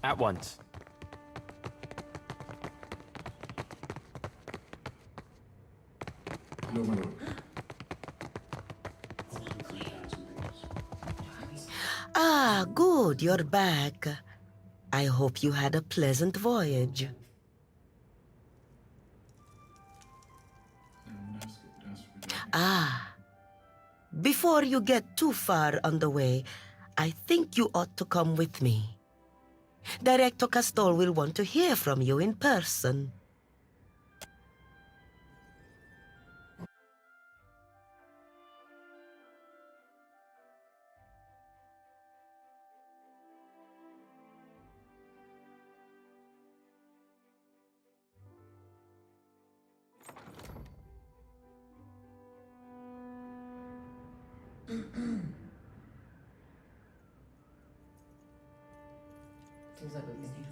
At once. No, my lord. Ah, good, you're back. I hope you had a pleasant voyage. Ah, before you get too far on the way, I think you ought to come with me. Director Castol will want to hear from you in person. Seems like we've been here.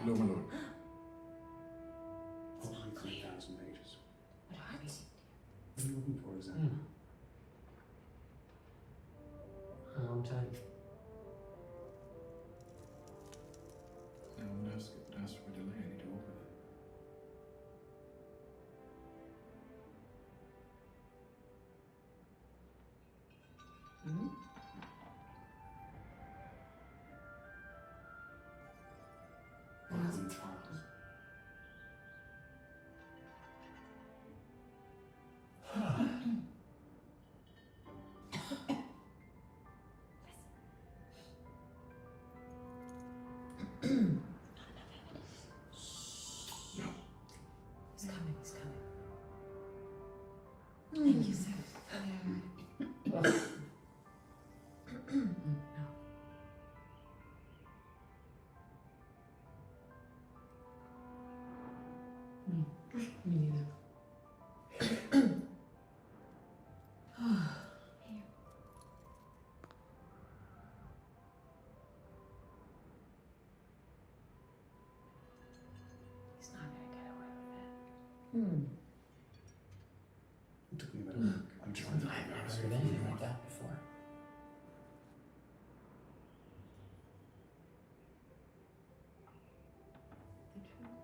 No, my lord. 3,000 pages. What are we? What are you looking for exactly? A long time. I won't ask for a delay. I need to open it. Welcome, Charles. He's coming, he's coming. Thank you, sir. Me neither. He's not gonna get away with it. It took me about a week. I'm trying to I've never heard of anything like that before.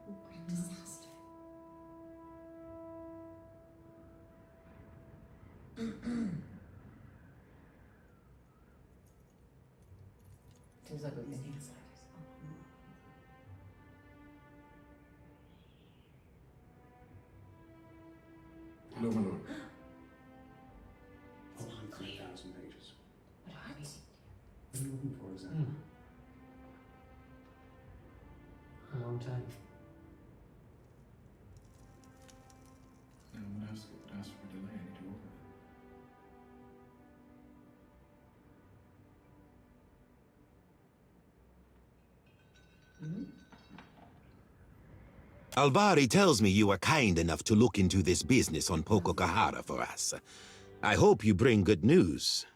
What a disaster. Seems like we've been here. No, my lord. 3,000 pages. What are we? What are you looking for exactly? A long time. I won't ask for a delay. I need to open it. Albari tells me you are kind enough to look into this business on Pococahara for us. I hope you bring good news.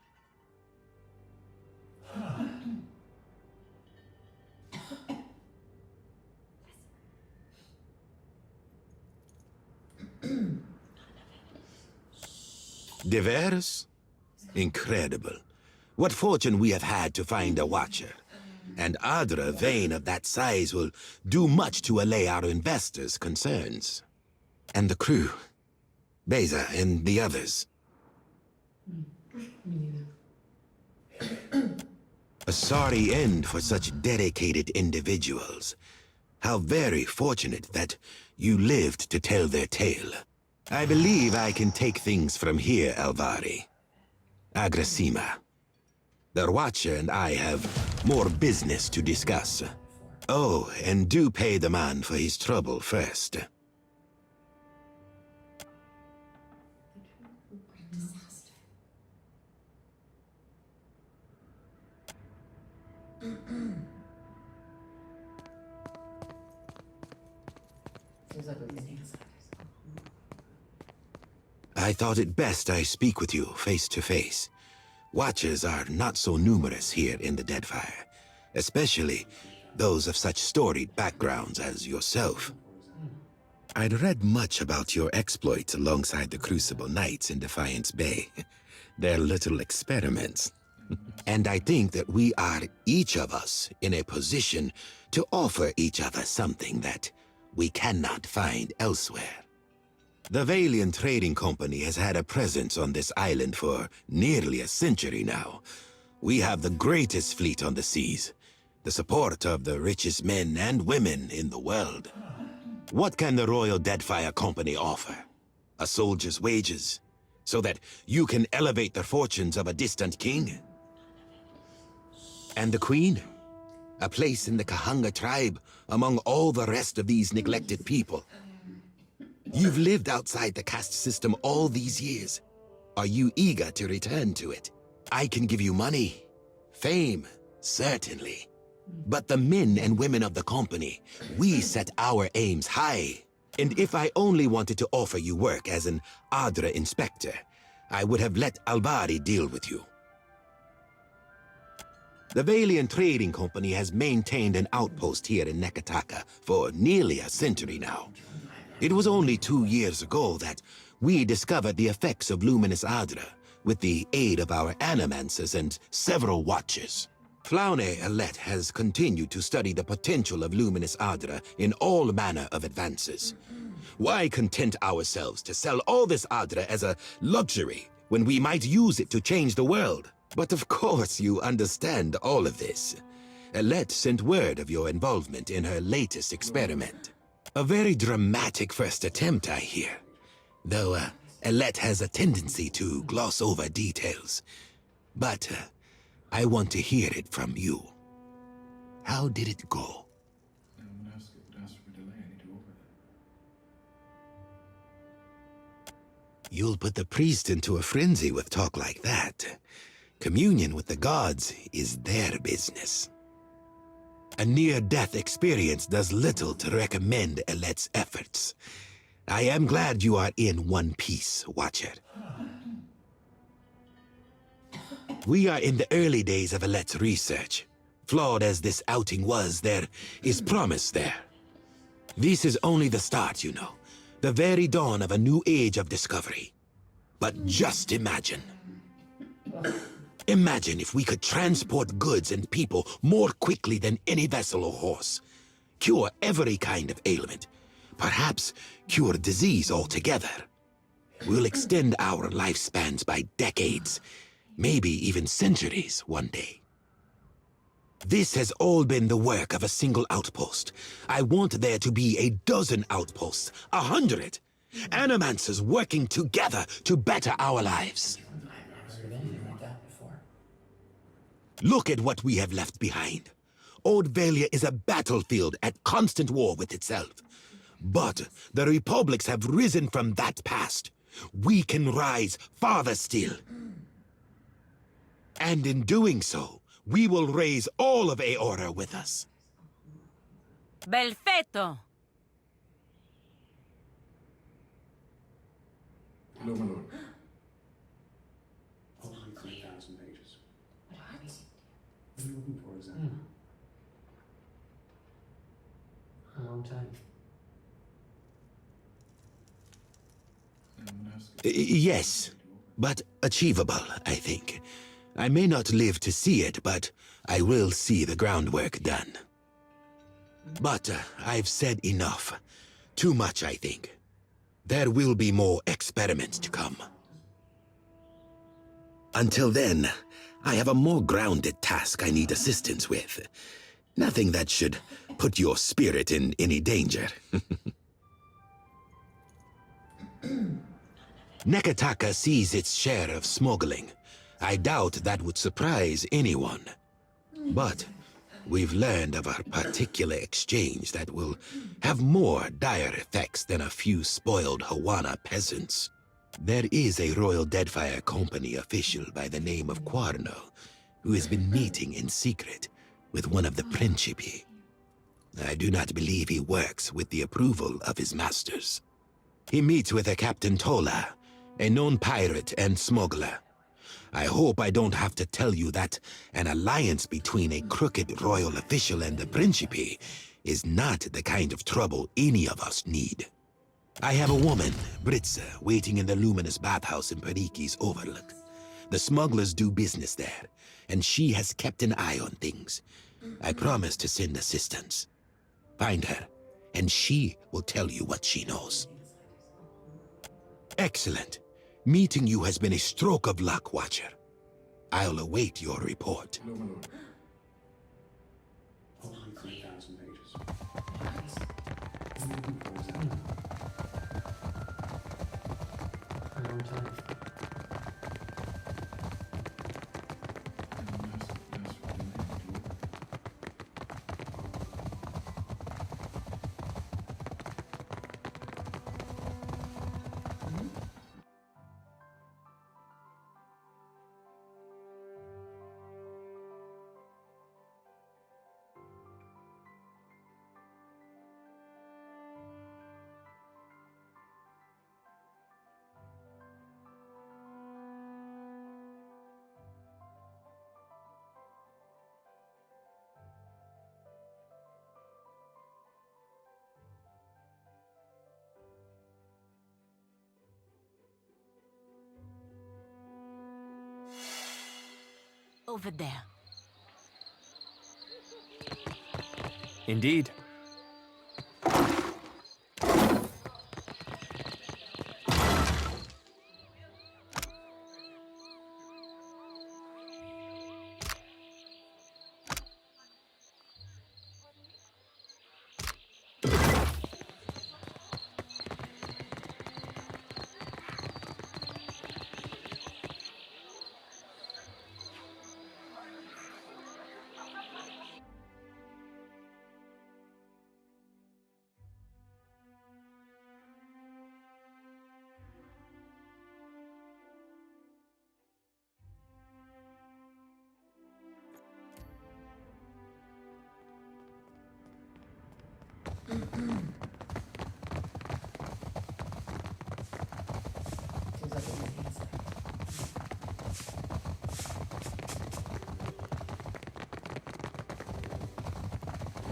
De veras? Incredible. What fortune we have had to find a watcher. And Adra vein of that size will do much to allay our investors' concerns. And the crew. Beza and the others. Me neither. A sorry end for such dedicated individuals. How very fortunate that you lived to tell their tale. I believe I can take things from here, Alvari. Agrasima. The Watcher and I have more business to discuss. Oh, and do pay the man for his trouble first. What a disaster. Seems like we've been here. I thought it best I speak with you face to face. Watchers are not so numerous here in the Deadfire, especially those of such storied backgrounds as yourself. I'd read much about your exploits alongside the Crucible Knights in Defiance Bay. Their little experiments. And I think that we are, each of us, in a position to offer each other something that we cannot find elsewhere. The Valiant Trading Company has had a presence on this island for nearly a century now. We have the greatest fleet on the seas, the support of the richest men and women in the world. What can the Royal Deadfire Company offer? A soldier's wages, so that you can elevate the fortunes of a distant king? And the Queen? A place in the Kahanga tribe among all the rest of these neglected people. You've lived outside the caste system all these years. Are you eager to return to it? I can give you money, fame, certainly. But the men and women of the company, we set our aims high. And if I only wanted to offer you work as an Adra inspector, I would have let Albari deal with you. The Valiant Trading Company has maintained an outpost here in Nekataka for nearly a century now. It was only 2 years ago that we discovered the effects of luminous Adra with the aid of our animancers and several watchers. Flaune Alette has continued to study the potential of luminous Adra in all manner of advances. Why content ourselves to sell all this Adra as a luxury when we might use it to change the world? But of course you understand all of this. Alette sent word of your involvement in her latest experiment. A very dramatic first attempt, I hear. Though Alette has a tendency to gloss over details. But I want to hear it from you. How did it go? Ask for delay. I need to open it. You'll put the priest into a frenzy with talk like that. Communion with the gods is their business. A near-death experience does little to recommend Alette's efforts. I am glad you are in one piece, Watcher. We are in the early days of Alette's research. Flawed as this outing was, there is promise there. This is only the start, you know. The very dawn of a new age of discovery. But just imagine. Imagine if we could transport goods and people more quickly than any vessel or horse. Cure every kind of ailment. Perhaps cure disease altogether. We'll extend our lifespans by decades, maybe even centuries one day. This has all been the work of a single outpost. I want there to be a dozen outposts, 100. Animancers working together to better our lives. I've heard anything like that before. Look at what we have left behind. Old Valia is a battlefield at constant war with itself. But the republics have risen from that past. We can rise farther still. And in doing so, we will raise all of Aora with us. Belfetto! Hello, my lord. Over 3,000 pages. What are we? What are you looking for exactly? A long time. Yes, but achievable, I think. I may not live to see it, but I will see the groundwork done. But I've said enough. Too much, I think. There will be more experiments to come. Until then, I have a more grounded task I need assistance with. Nothing that should put your spirit in any danger. Nekataka sees its share of smuggling. I doubt that would surprise anyone. But we've learned of a particular exchange that will have more dire effects than a few spoiled Hawana peasants. There is a Royal Deadfire Company official by the name of Quarno who has been meeting in secret with one of the Principi. I do not believe he works with the approval of his masters. He meets with a Captain Tola, a known pirate and smuggler. I hope I don't have to tell you that an alliance between a crooked royal official and the Principi is not the kind of trouble any of us need. I have a woman, Britza, waiting in the luminous bathhouse in Periki's Overlook. The smugglers do business there, and she has kept an eye on things. I promise to send assistance. Find her, and she will tell you what she knows. Excellent. Meeting you has been a stroke of luck, Watcher. I'll await your report. No, my lord. Probably 3,000 pages. For example. A long time. That's what they had to open. Over there. Indeed. Seems like it might be inside.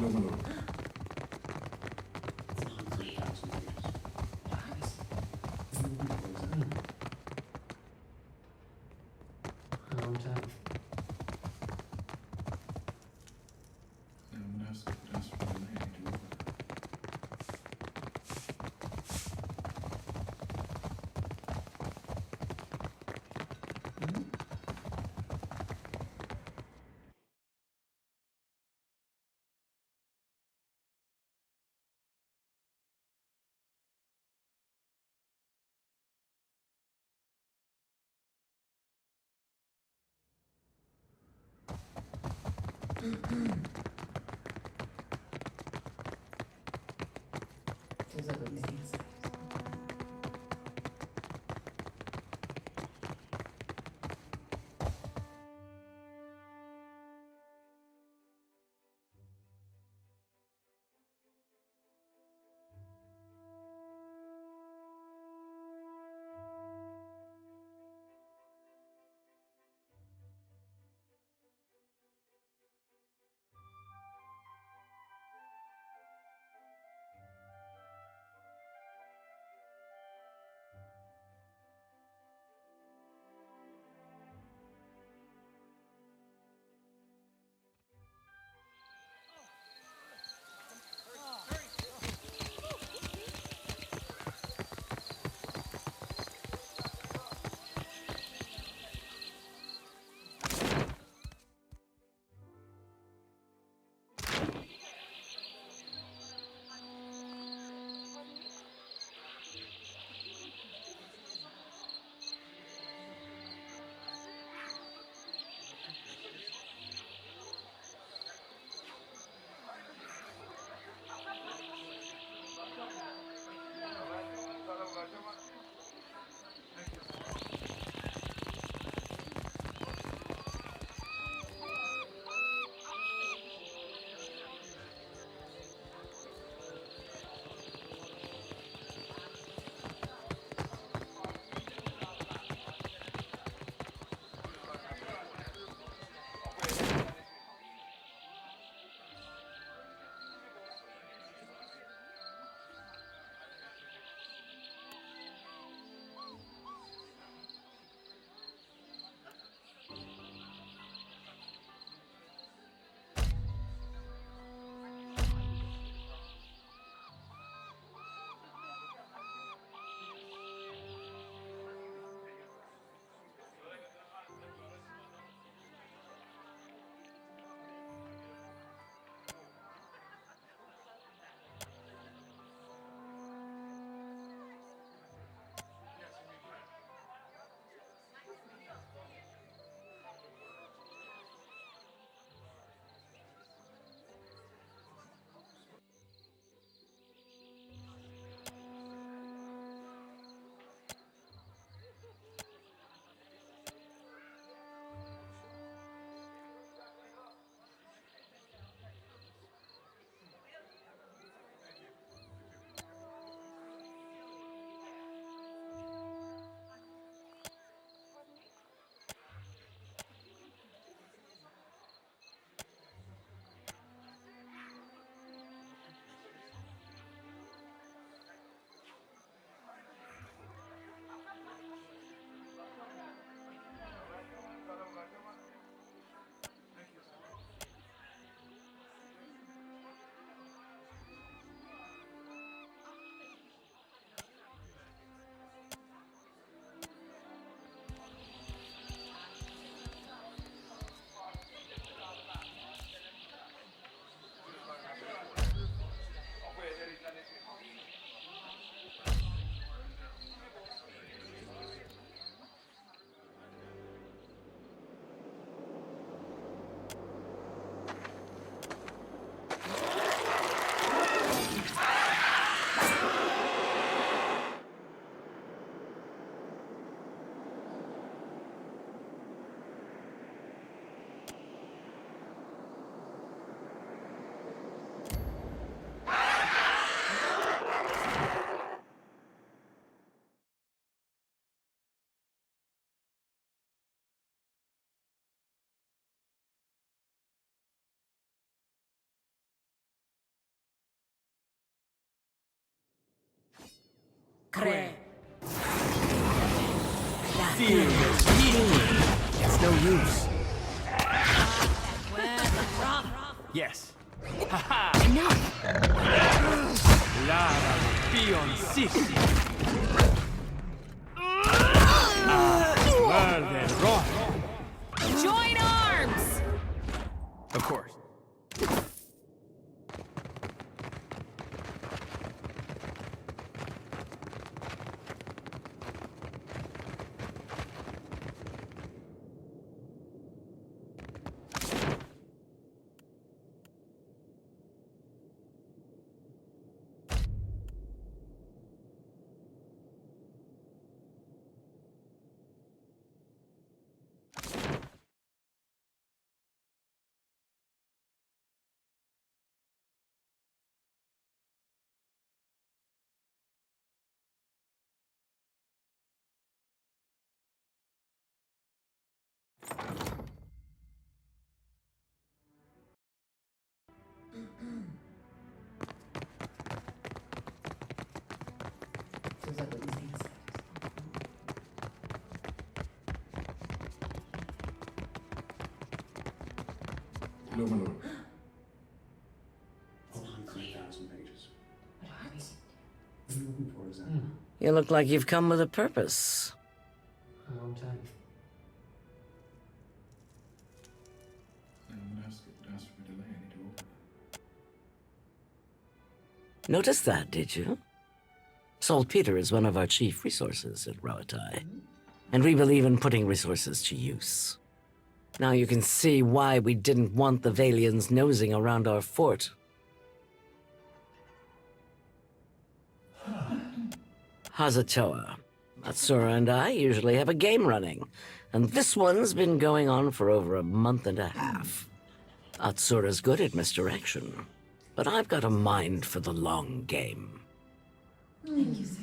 No, my lord. Probably 3,000 pages. For example. A long time. That's what they had to open. Seems like it might be inside. It's no use. Yes. Haha. No. Lara Pioncissima. Verde rojo. Join arms! Of course. Seems like what these things like. No, my lord. Over 3,000 pages. What are these? What are you looking for exactly? You look like you've come with a purpose. A long time. I'm gonna ask for a delay. I need to open it. Noticed that, did you? Saltpeter is one of our chief resources at Roatai, and we believe in putting resources to use. Now you can see why we didn't want the Valians nosing around our fort. Hazatoa. Matsura and I usually have a game running, and this one's been going on for over a month and a half. Atsura's good at misdirection, but I've got a mind for the long game. Thank you, sir.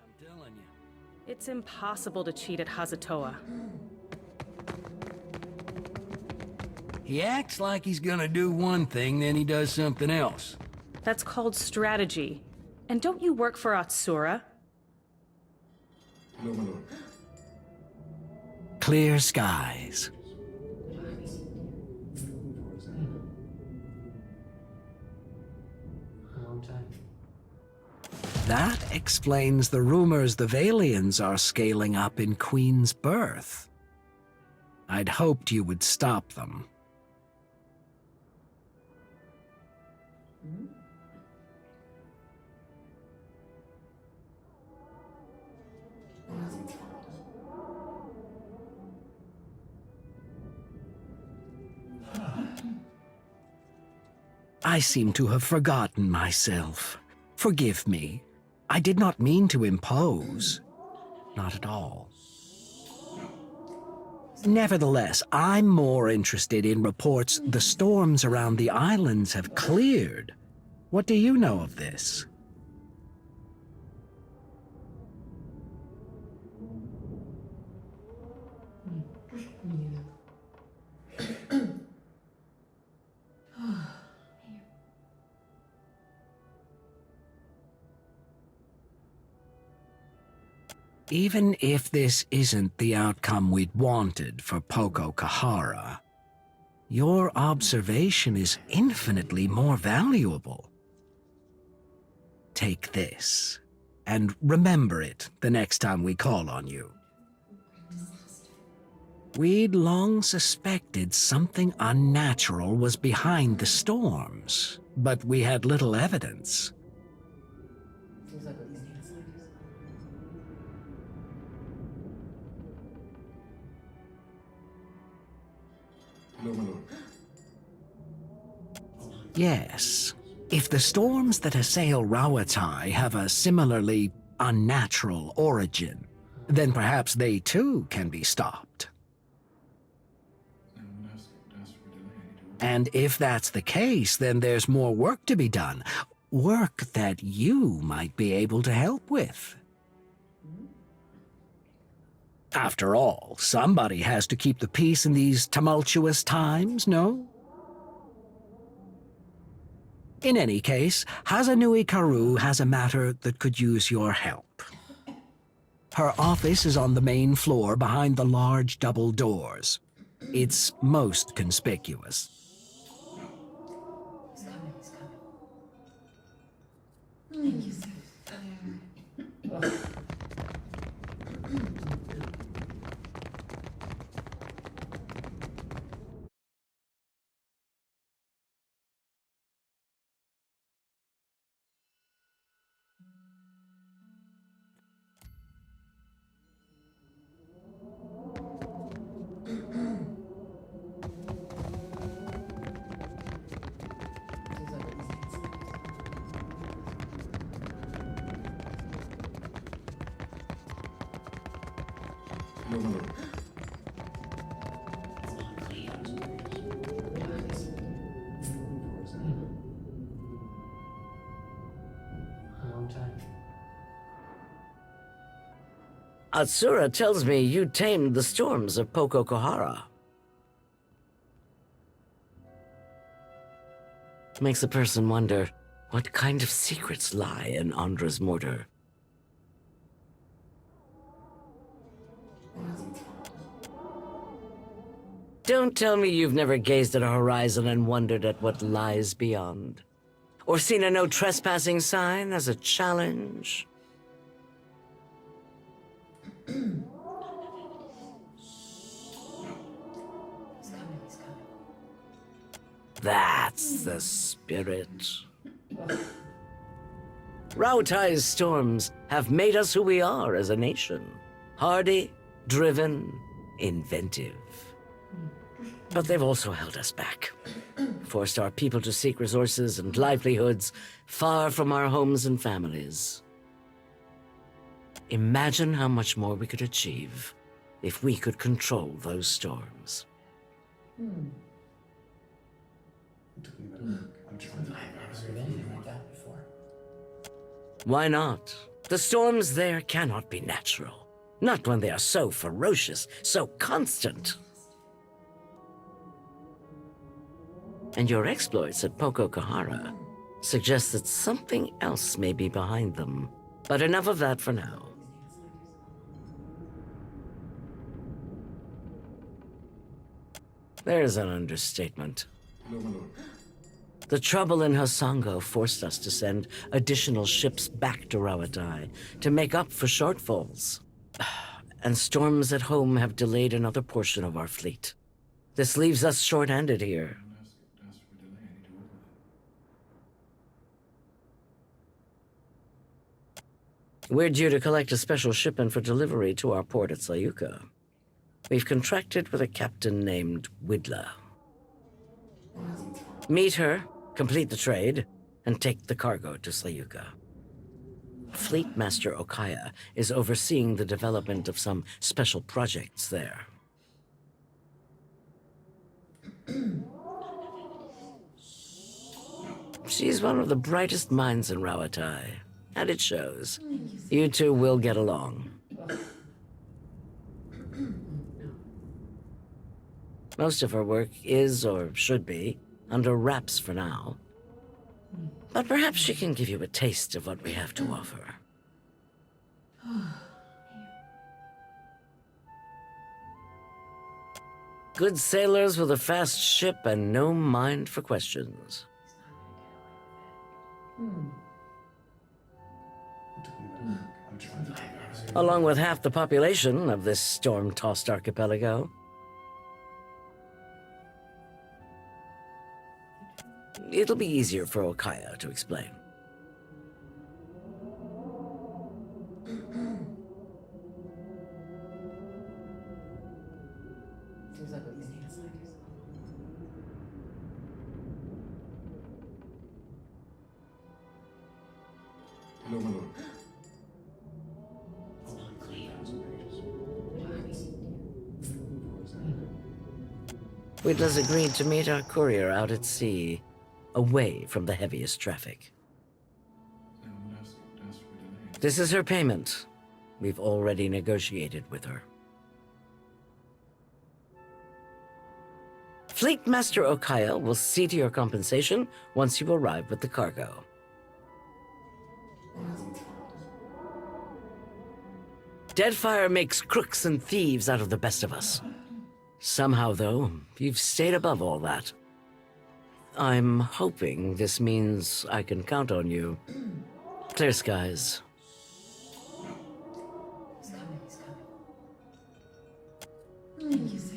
I'm telling you. It's impossible to cheat at Hazatoa. He acts like he's gonna do one thing, then he does something else. That's called strategy. And don't you work for Atsura? No, my lord. Clear skies. What are you looking for exactly? A long time. That explains the rumors the Valians are scaling up in Queen's Birth. I'd hoped you would stop them. I seem to have forgotten myself. Forgive me. I did not mean to impose. Not at all. Nevertheless, I'm more interested in reports the storms around the islands have cleared. What do you know of this? Even if this isn't the outcome we'd wanted for Poko Kahara, your observation is infinitely more valuable. Take this, and remember it the next time we call on you. We'd long suspected something unnatural was behind the storms, but we had little evidence. Seems like what these things like. No, my lord. Yes, if the storms that assail Rawatai have a similarly unnatural origin, then perhaps they too can be stopped. And if that's the case, then there's more work to be done. Work that you might be able to help with. After all, somebody has to keep the peace in these tumultuous times, no? In any case, Hazanui Karu has a matter that could use your help. Her office is on the main floor behind the large double doors. It's most conspicuous. He's coming, he's coming. Thank you, sir. Atsura tells me you tamed the storms of Poko Kohara. Makes a person wonder what kind of secrets lie in Andra's mortar. Don't tell me you've never gazed at a horizon and wondered at what lies beyond. Or seen a no trespassing sign as a challenge. He's coming, he's coming. That's the spirit. Rautai's storms have made us who we are as a nation. Hardy, driven, inventive. But they've also held us back. Forced our people to seek resources and livelihoods far from our homes and families. Imagine how much more we could achieve if we could control those storms. I'm trying to. I've never heard anything like that before. Why not? The storms there cannot be natural. Not when they are so ferocious, so constant. And your exploits at Poko Kohara suggest that something else may be behind them. But enough of that for now. There's an understatement. The trouble in Hasango forced us to send additional ships back to Rawatai to make up for shortfalls. And storms at home have delayed another portion of our fleet. This leaves us short-handed here. We're due to collect a special shipment for delivery to our port at Sayuka. We've contracted with a captain named Widla. Meet her, complete the trade, and take the cargo to Sayuka. Fleet Master Okaya is overseeing the development of some special projects there. She's one of the brightest minds in Rawatai, and it shows. You two will get along. Most of her work is, or should be, under wraps for now. But perhaps she can give you a taste of what we have to offer. Good sailors with a fast ship and no mind for questions. I'm trying to. Along with half the population of this storm-tossed archipelago. It'll be easier for Okaya to explain. Seems like what these needs like is. Wheatless agreed to meet our courier out at sea, away from the heaviest traffic. That's really This is her payment. We've already negotiated with her. Fleet Master Okaya will see to your compensation once you arrive with the cargo. Deadfire makes crooks and thieves out of the best of us. Somehow, though, you've stayed above all that. I'm hoping this means I can count on you. Clear skies. He's coming, he's coming. Thank you, sir.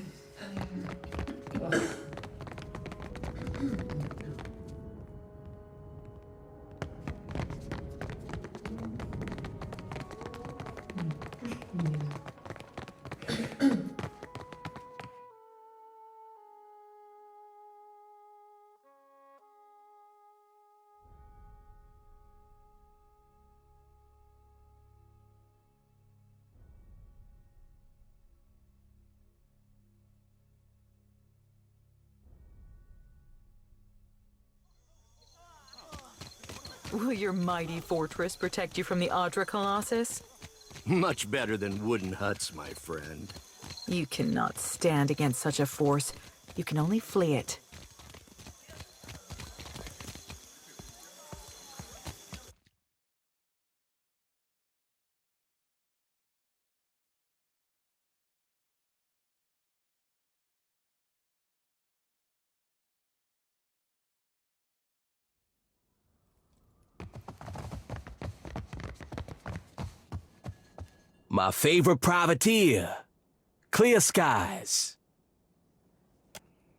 Will your mighty fortress protect you from the Audra Colossus? Much better than wooden huts, my friend. You cannot stand against such a force. You can only flee it. My favorite privateer. Clear skies.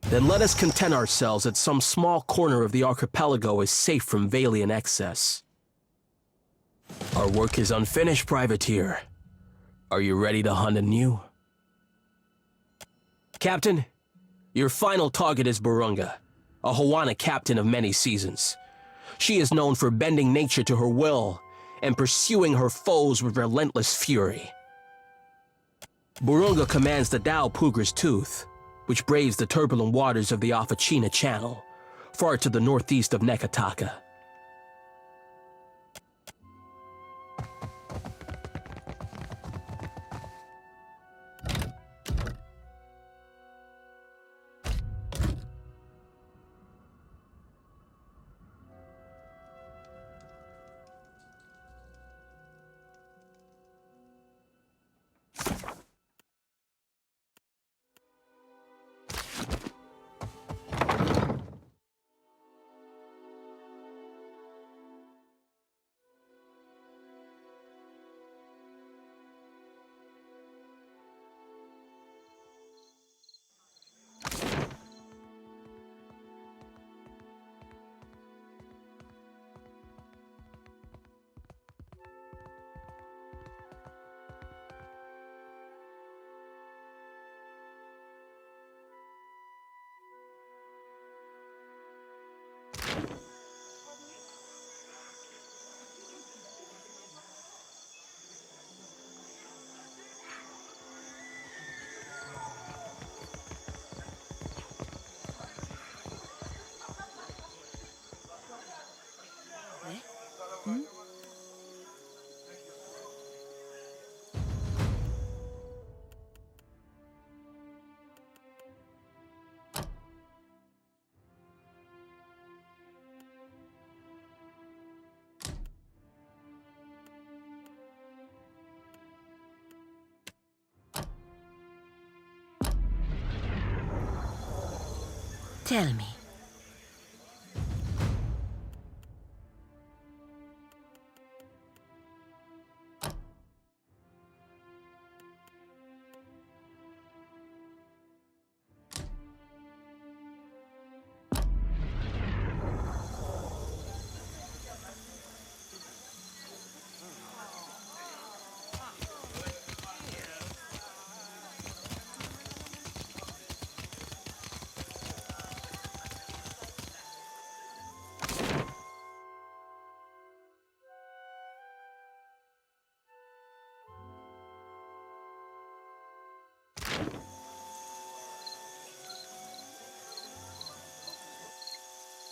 Then let us content ourselves that some small corner of the archipelago is safe from Valian excess. Our work is unfinished, privateer. Are you ready to hunt anew? Captain, your final target is Burunga, a Hawana captain of many seasons. She is known for bending nature to her will and pursuing her foes with relentless fury. Burunga commands the Dao Puger's Tooth, which braves the turbulent waters of the Afachina Channel, far to the northeast of Nekataka. Tell me.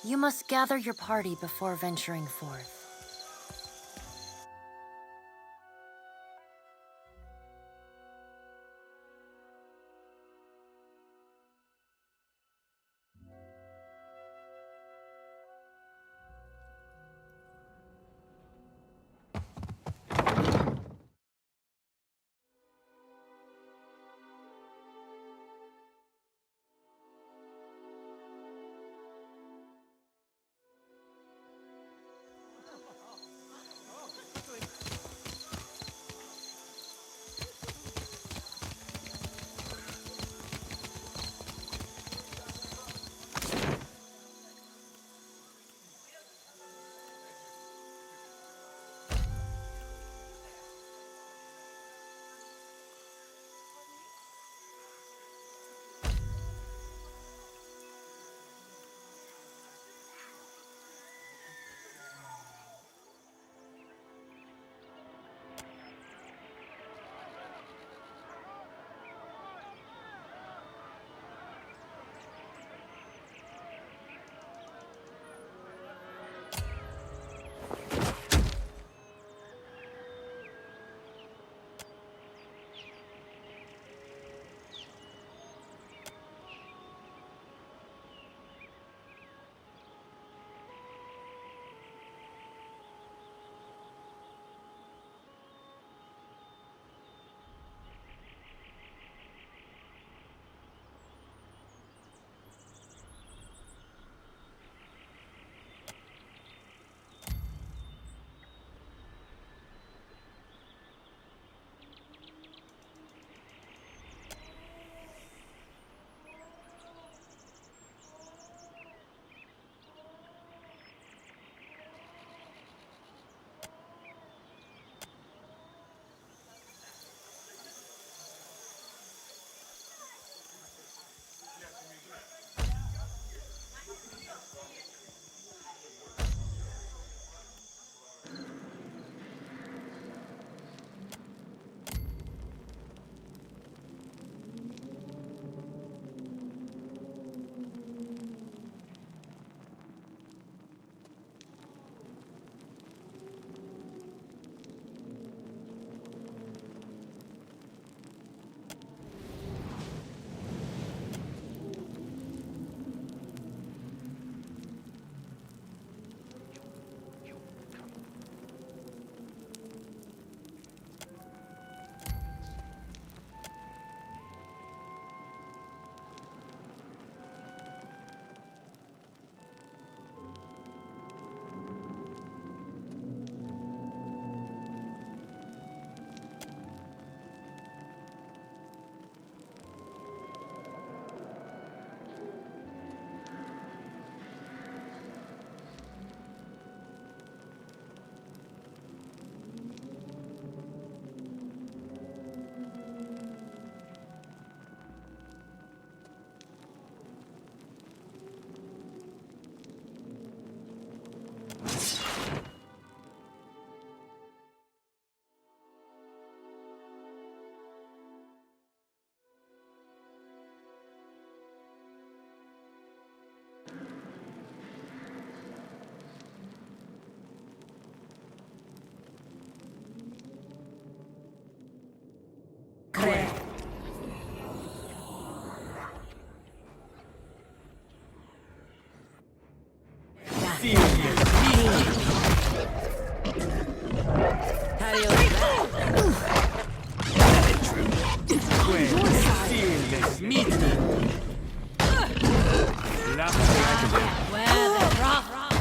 You must gather your party before venturing forth.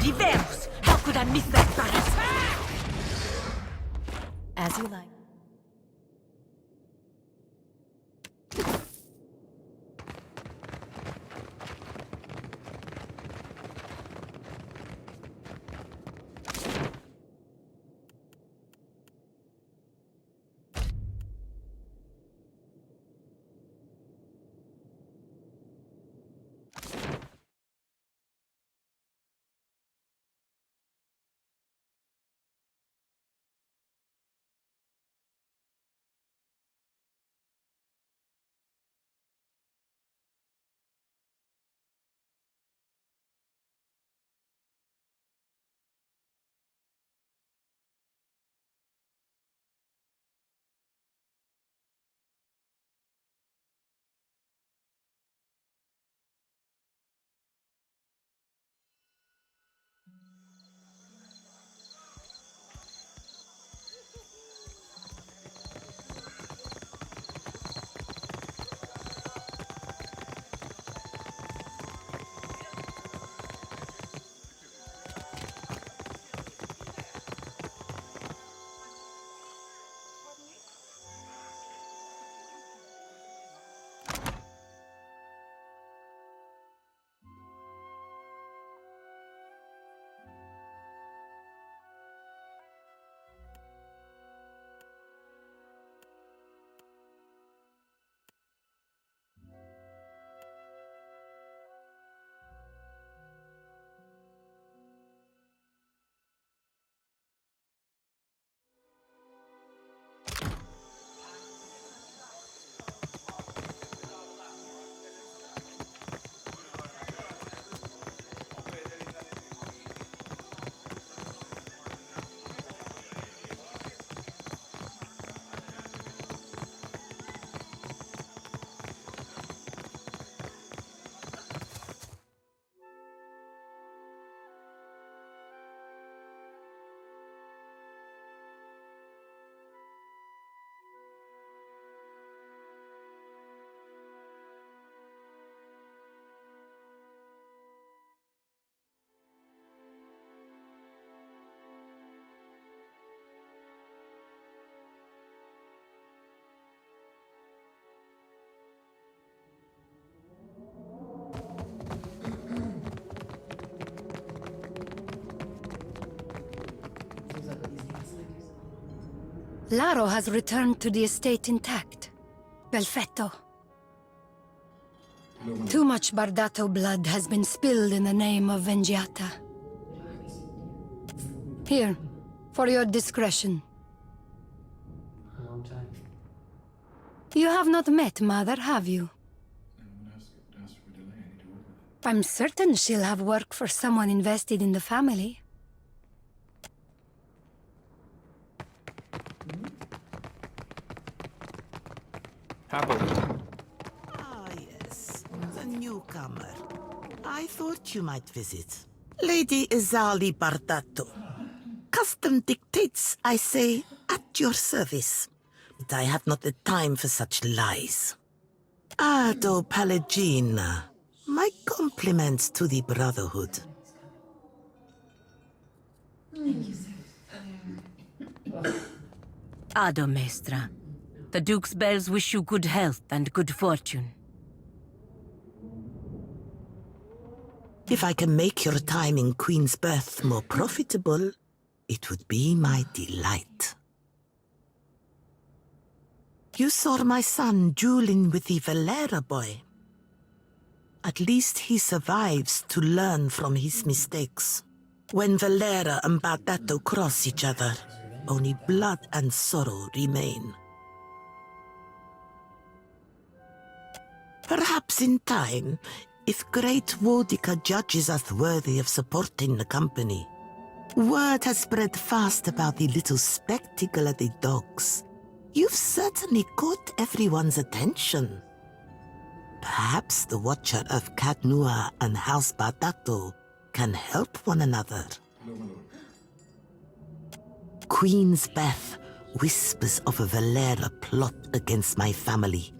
Diverse! How could I miss that bastard? As you like. Laro has returned to the estate intact. Perfetto. Too much Bardato blood has been spilled in the name of Vengiata. Here, for your discretion. A long time. You have not met Mother, have you? I'm certain she'll have work for someone invested in the family. Happily. Ah, yes. The newcomer. I thought you might visit. Lady Izali Bardato. Custom dictates, I say, at your service. But I have not the time for such lies. Ado Palagina. My compliments to the Brotherhood. Ado, Maestra. The Duke's bells wish you good health and good fortune. If I can make your time in Queen's Birth more profitable, it would be my delight. You saw my son dueling with the Valera boy. At least he survives to learn from his mistakes. When Valera and Bardato cross each other, only blood and sorrow remain. Perhaps in time, if great Wodica judges us worthy of supporting the company. Word has spread fast about the little spectacle of the dogs. You've certainly caught everyone's attention. Perhaps the Watcher of Cadnua and House Bardato can help one another. Queen's Beth whispers of a Valera plot against my family.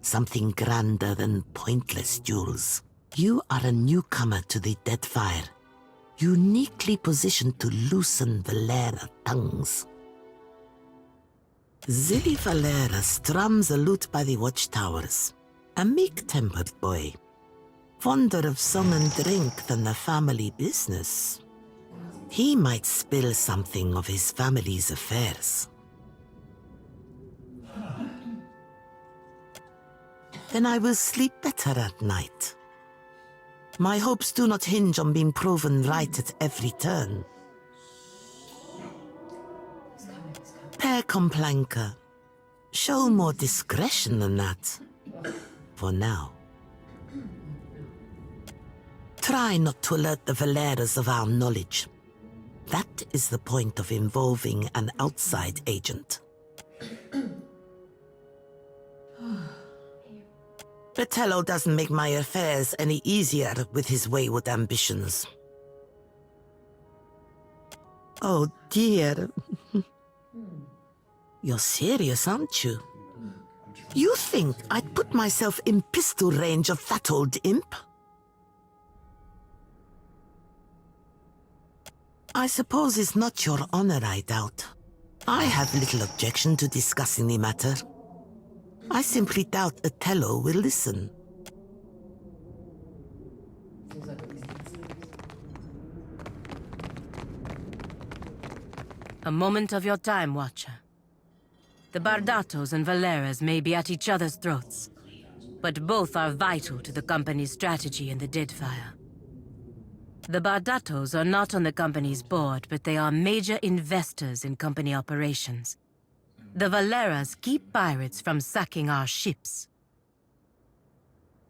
Something grander than pointless duels. You are a newcomer to the Deadfire, uniquely positioned to loosen Valera tongues. Zilly Valera strums a lute by the watchtowers. A meek-tempered boy, fonder of song and drink than the family business. He might spill something of his family's affairs. Then I will sleep better at night. My hopes do not hinge on being proven right at every turn. Per Complanca, show more discretion than that. For now. Try not to alert the Valeras of our knowledge. That is the point of involving an outside agent. Bertello doesn't make my affairs any easier with his wayward ambitions. Oh dear. You're serious, aren't you? You think I'd put myself in pistol range of that old imp? I suppose it's not your honor, I doubt. I have little objection to discussing the matter. I simply doubt Otello will listen. A moment of your time, Watcher. The Bardatos and Valeras may be at each other's throats, but both are vital to the company's strategy in the Deadfire. The Bardatos are not on the company's board, but they are major investors in company operations. The Valeras keep pirates from sacking our ships.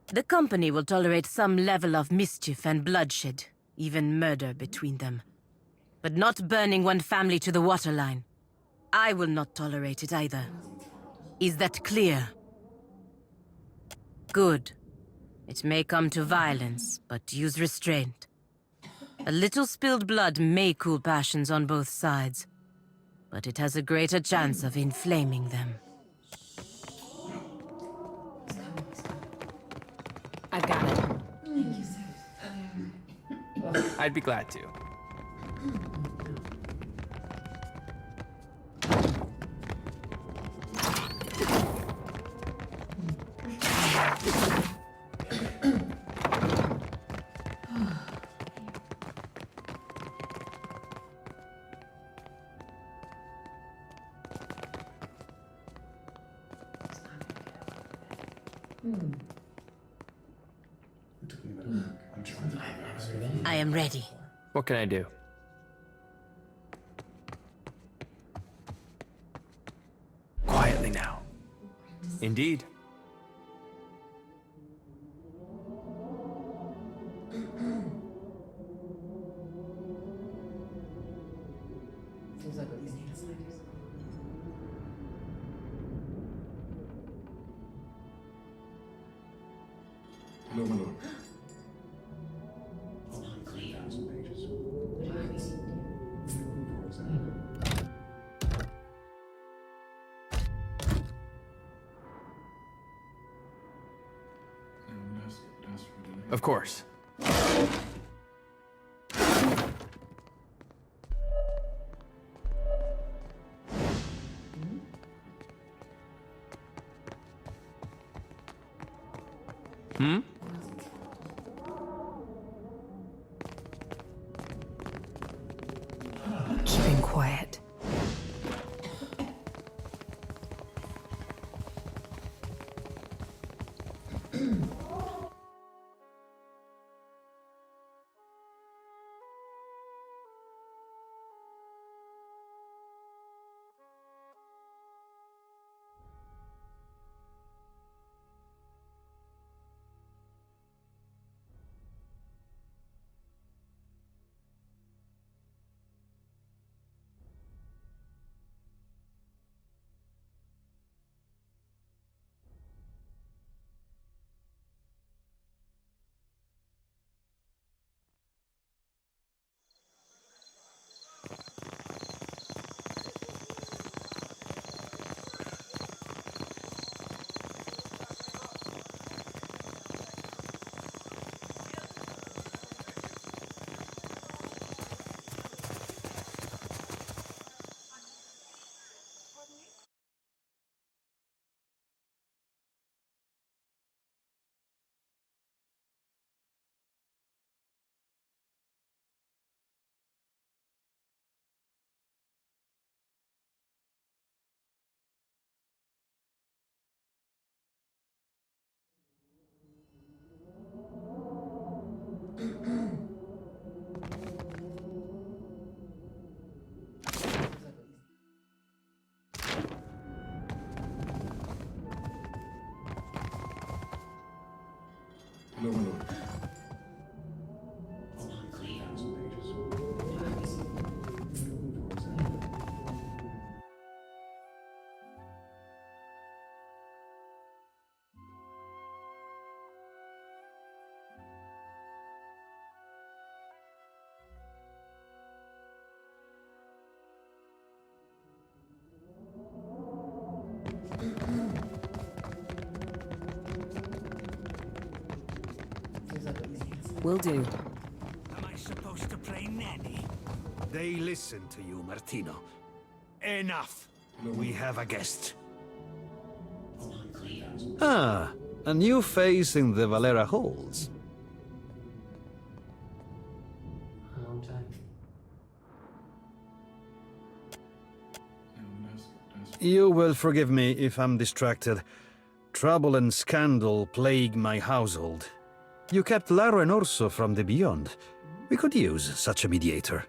The company will tolerate some level of mischief and bloodshed, even murder between them. But not burning one family to the waterline. I will not tolerate it either. Is that clear? Good. It may come to violence, but use restraint. A little spilled blood may cool passions on both sides, but it has a greater chance of inflaming them. I got it. I'd be glad to. I'm trying to revenge. I am ready. What can I do? Quietly now. Indeed. Seems like what these need is like. Hello, my lord. It's not clear. 1,000 pages. What do you see? For his name. Of course. Hmm? Keeping quiet. Hello, my lord. It's not clear. 1,000 pages. What do you see? For his name. Seems like what these need is like. Will do. Am I supposed to play nanny? They listen to you, Martino. Enough. We have a guest. It's not clear. Ah, a new face in the Valera halls. A long time. You will forgive me if I'm distracted. Trouble and scandal plague my household. You kept Laro and Orso from the Beyond. We could use such a mediator.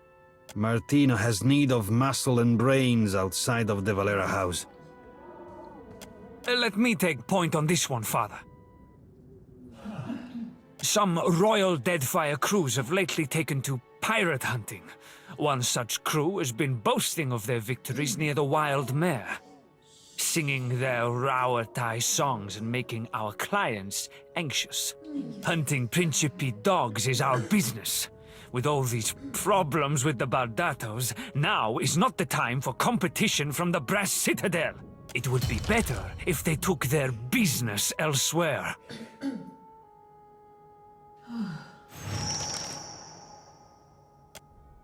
Martino has need of muscle and brains outside of the Valera house. Let me take point on this one, Father. Some royal Deadfire crews have lately taken to pirate hunting. One such crew has been boasting of their victories near the Wild Mare, singing their Rauertai songs and making our clients anxious. Hunting Principe dogs is our business. With all these problems with the Bardatos, now is not the time for competition from the Brass Citadel. It would be better if they took their business elsewhere.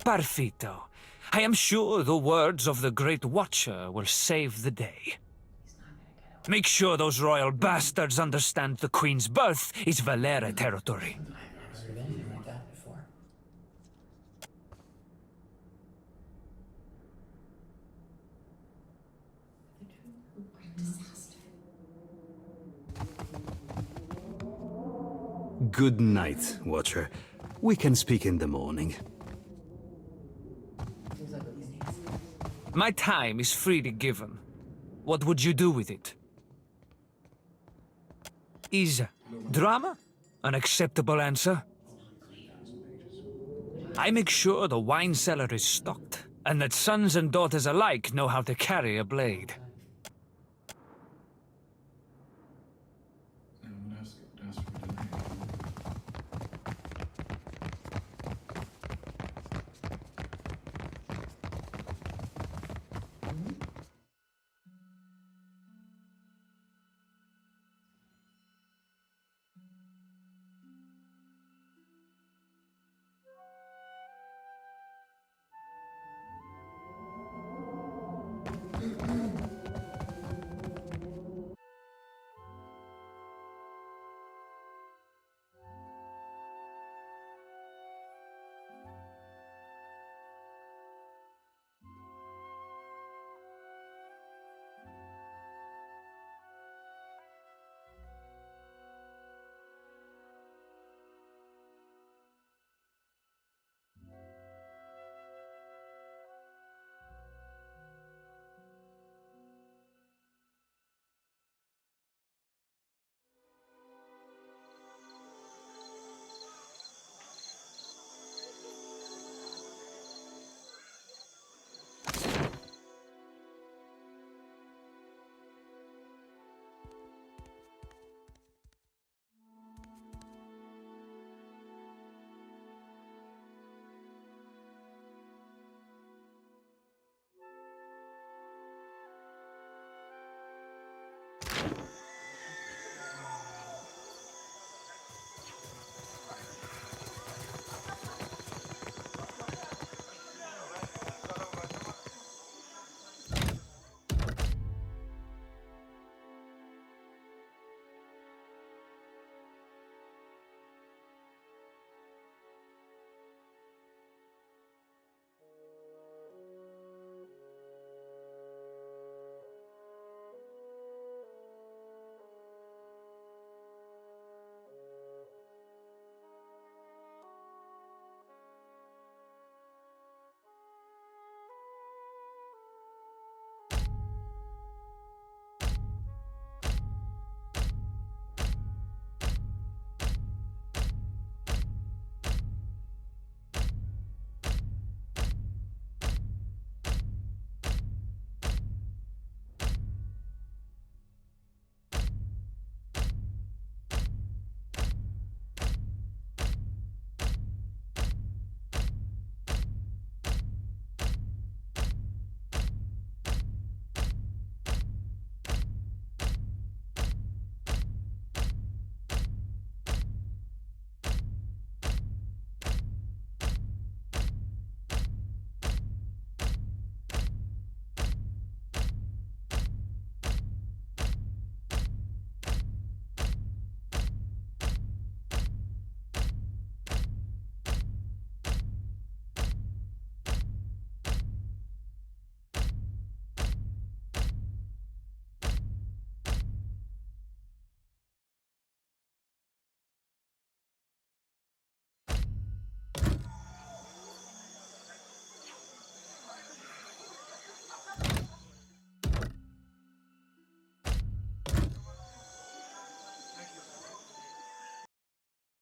Perfito. I am sure the words of the Great Watcher will save the day. Make sure those royal bastards understand the Queen's birth is Valera territory. I was revenging like that before. Good night, Watcher. We can speak in the morning. My time is freely given. What would you do with it? Is drama an acceptable answer? I make sure the wine cellar is stocked, and that sons and daughters alike know how to carry a blade.